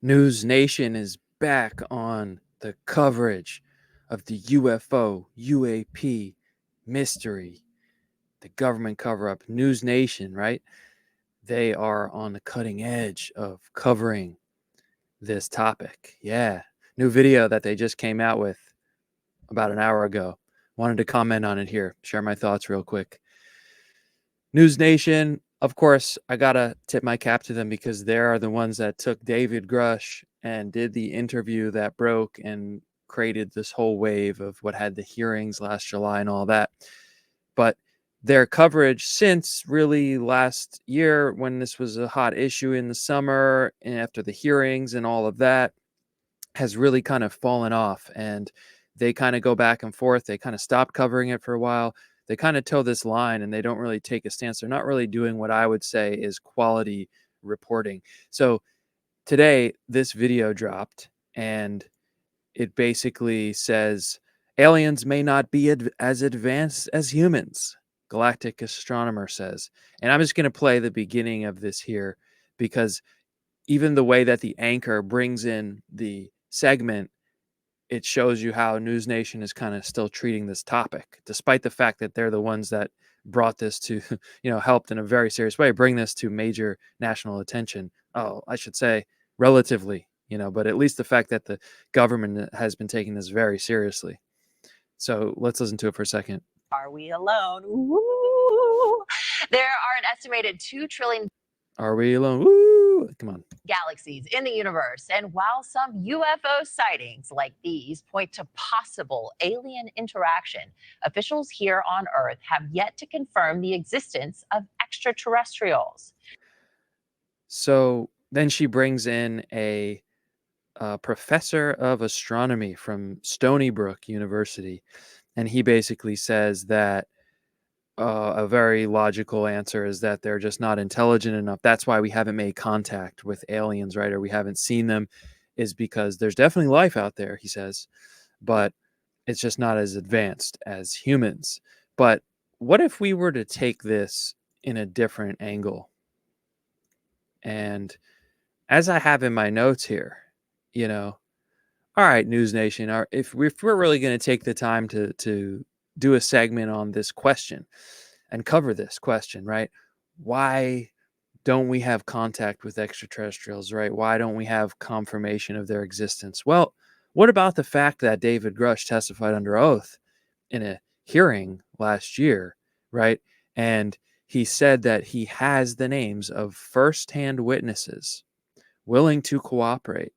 NewsNation is back on the coverage of the UFO UAP mystery, the government cover up. NewsNation, right? They are on the cutting edge of covering this topic. Yeah. New video that they just came out with about an hour ago. Wanted to comment on it here, share my thoughts real quick. NewsNation, of course, I gotta tip my cap to them because they are the ones that took David Grusch and did the interview that broke and created this whole wave of what had the hearings last July and all that. But their coverage since really last year, when this was a hot issue in the summer and after the hearings and all of that, has really kind of fallen off. And they kind of go back and forth. They kind of stopped covering it for a while. They kind of toe this line and they don't really take a stance. They're not really doing what I would say is quality reporting. So today, this video dropped and it basically says aliens may not be as advanced as humans, galactic astronomer says. And I'm just going to play the beginning of this here because even the way that the anchor brings in the segment, it shows you how NewsNation is kind of still treating this topic, despite the fact that they're the ones that brought this to, helped in a very serious way, bring this to major national attention. Oh, I should say relatively, but at least the fact that the government has been taking this very seriously. So let's listen to it for a second. Are we alone? Ooh. There are an estimated 2 trillion. Are we alone? Woo! Come on. Galaxies in the universe. And while some UFO sightings like these point to possible alien interaction, officials here on Earth have yet to confirm the existence of extraterrestrials. So then she brings in a professor of astronomy from Stony Brook University, and he basically says that a very logical answer is that they're just not intelligent enough. That's why we haven't made contact with aliens, right? Or we haven't seen them, is because there's definitely life out there, he says, but it's just not as advanced as humans. But what if we were to take this in a different angle? And as I have in my notes here, all right, NewsNation, if we're really going to take the time to do a segment on this question and cover this question, right? Why don't we have contact with extraterrestrials, right? Why don't we have confirmation of their existence? Well, what about the fact that David Grusch testified under oath in a hearing last year, right? And he said that he has the names of firsthand witnesses willing to cooperate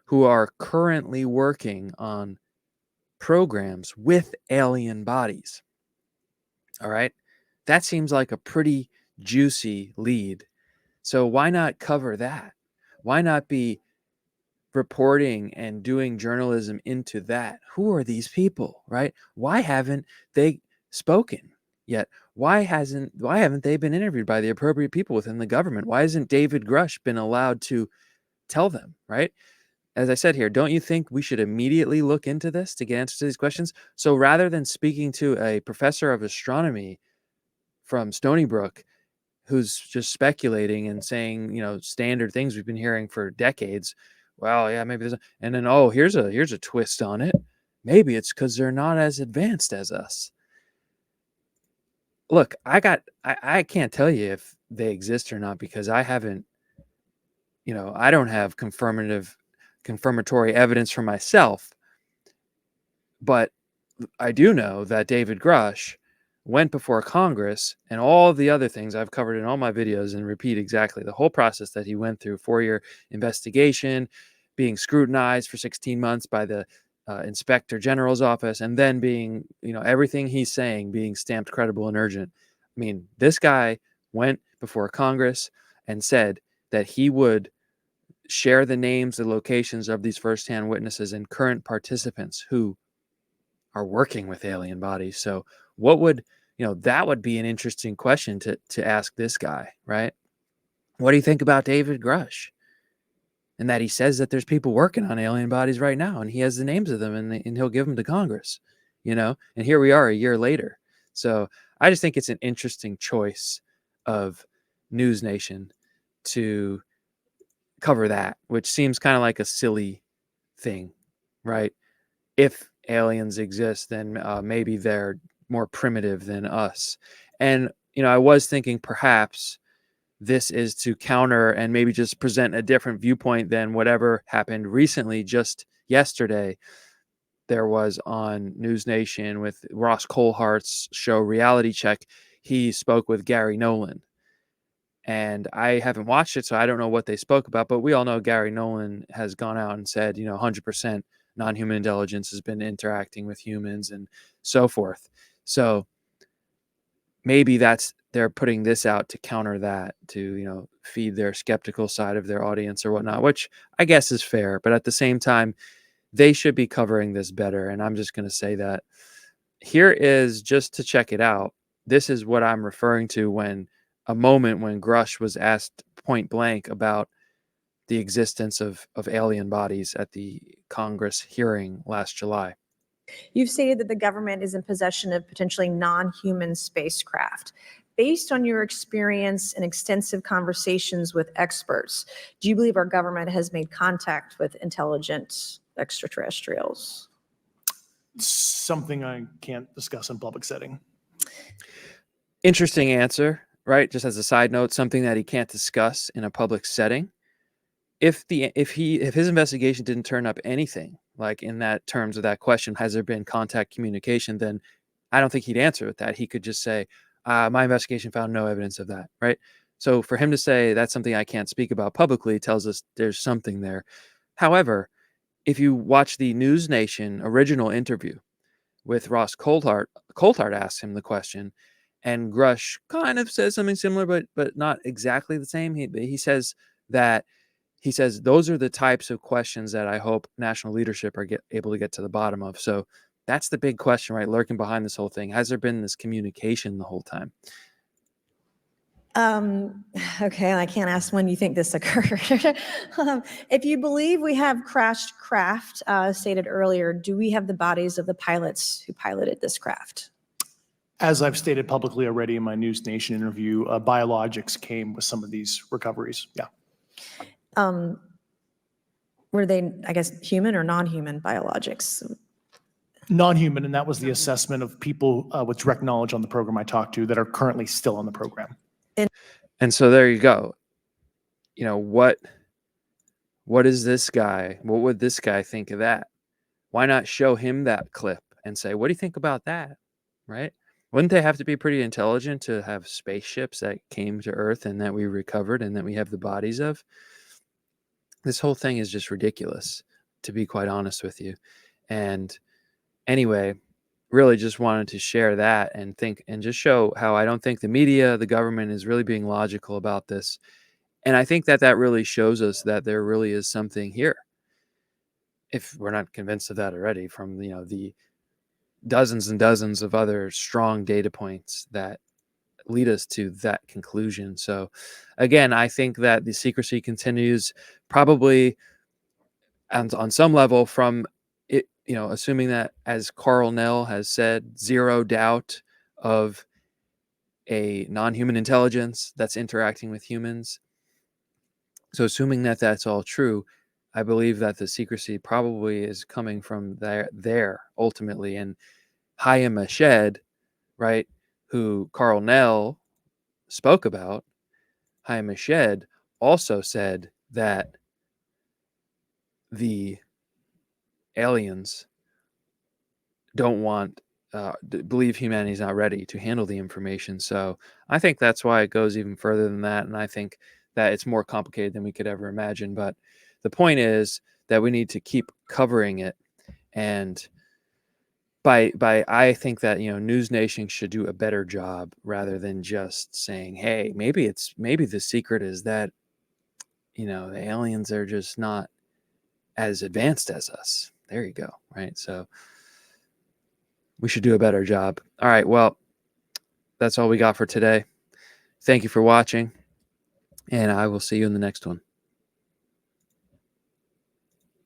who are currently working on programs with alien bodies. All right. That seems like a pretty juicy lead. So why not cover that? Why not be reporting and doing journalism into that? Who are these people, right? Why haven't they spoken yet? Why haven't they been interviewed by the appropriate people within the government? Why hasn't David Grusch been allowed to tell them, right? As I said here, don't you think we should immediately look into this to get answers to these questions? So rather than speaking to a professor of astronomy from Stony Brook who's just speculating and saying, standard things we've been hearing for decades, well, yeah, maybe there's and then here's a twist on it. Maybe it's because they're not as advanced as us. Look, I can't tell you if they exist or not because I haven't, I don't have confirmatory evidence for myself, but I do know that David Grusch went before Congress and all of the other things I've covered in all my videos and repeat exactly the whole process that he went through, 4-year investigation, being scrutinized for 16 months by the Inspector General's office, and then being, everything he's saying being stamped credible and urgent. I mean, this guy went before Congress and said that he would share the names, the locations of these firsthand witnesses and current participants who are working with alien bodies. So what would, that would be an interesting question to ask this guy, right? What do you think about David Grusch? And that he says that there's people working on alien bodies right now and he has the names of them and he'll give them to Congress, and here we are a year later. So I just think it's an interesting choice of NewsNation to cover that, which seems kind of like a silly thing, right? If aliens exist, then maybe they're more primitive than us. And, I was thinking perhaps this is to counter and maybe just present a different viewpoint than whatever happened recently. Just yesterday, there was on NewsNation with Ross Coulhart's show Reality Check. He spoke with Gary Nolan. And I haven't watched it, so I don't know what they spoke about. But we all know Gary Nolan has gone out and said, 100% non-human intelligence has been interacting with humans and so forth. So maybe they're putting this out to counter that, to feed their skeptical side of their audience or whatnot, which I guess is fair. But at the same time, they should be covering this better. And I'm just going to say that here is, just to check it out, this is what I'm referring to when a moment when Grusch was asked point blank about the existence of alien bodies at the Congress hearing last July. You've stated that the government is in possession of potentially non-human spacecraft. Based on your experience and extensive conversations with experts, do you believe our government has made contact with intelligent extraterrestrials? Something I can't discuss in public setting. Interesting answer, right? Just as a side note, something that he can't discuss in a public setting. If his investigation didn't turn up anything like in that terms of that question, has there been contact communication, then I don't think he'd answer with that. He could just say, my investigation found no evidence of that, right? So for him to say that's something I can't speak about publicly tells us there's something there. However, if you watch the NewsNation original interview with Ross Coulthart asks him the question, and Grusch kind of says something similar, but not exactly the same. He says those are the types of questions that I hope national leadership are able to get to the bottom of. So that's the big question, right? Lurking behind this whole thing. Has there been this communication the whole time? Okay, I can't ask when you think this occurred. If you believe we have crashed craft, stated earlier, do we have the bodies of the pilots who piloted this craft? As I've stated publicly already in my NewsNation interview, biologics came with some of these recoveries. Yeah. Were they, I guess, human or non-human biologics? Non-human, and that was the assessment of people with direct knowledge on the program I talked to that are currently still on the program. And so there you go. What is this guy? What would this guy think of that? Why not show him that clip and say, what do you think about that? Right? Wouldn't they have to be pretty intelligent to have spaceships that came to Earth and that we recovered and that we have the bodies of? This whole thing is just ridiculous, to be quite honest with you. And anyway, really just wanted to share that and just show how I don't think the media, the government is really being logical about this. And I think that really shows us that there really is something here. If we're not convinced of that already from, the dozens and dozens of other strong data points that lead us to that conclusion. So again, I think that the secrecy continues probably on some level from it, assuming that, as Carl Nell has said, zero doubt of a non-human intelligence that's interacting with humans. So assuming that that's all true, I believe that the secrecy probably is coming from there ultimately. And Hayam Mashed, right, who Carl Nell spoke about, Hayam Mashed also said that the aliens don't believe humanity's not ready to handle the information. So I think that's why it goes even further than that. And I think that it's more complicated than we could ever imagine. But the point is that we need to keep covering it. And I think that, NewsNation should do a better job rather than just saying, hey, maybe the secret is that, the aliens are just not as advanced as us. There you go. Right. So we should do a better job. All right. Well, that's all we got for today. Thank you for watching, and I will see you in the next one.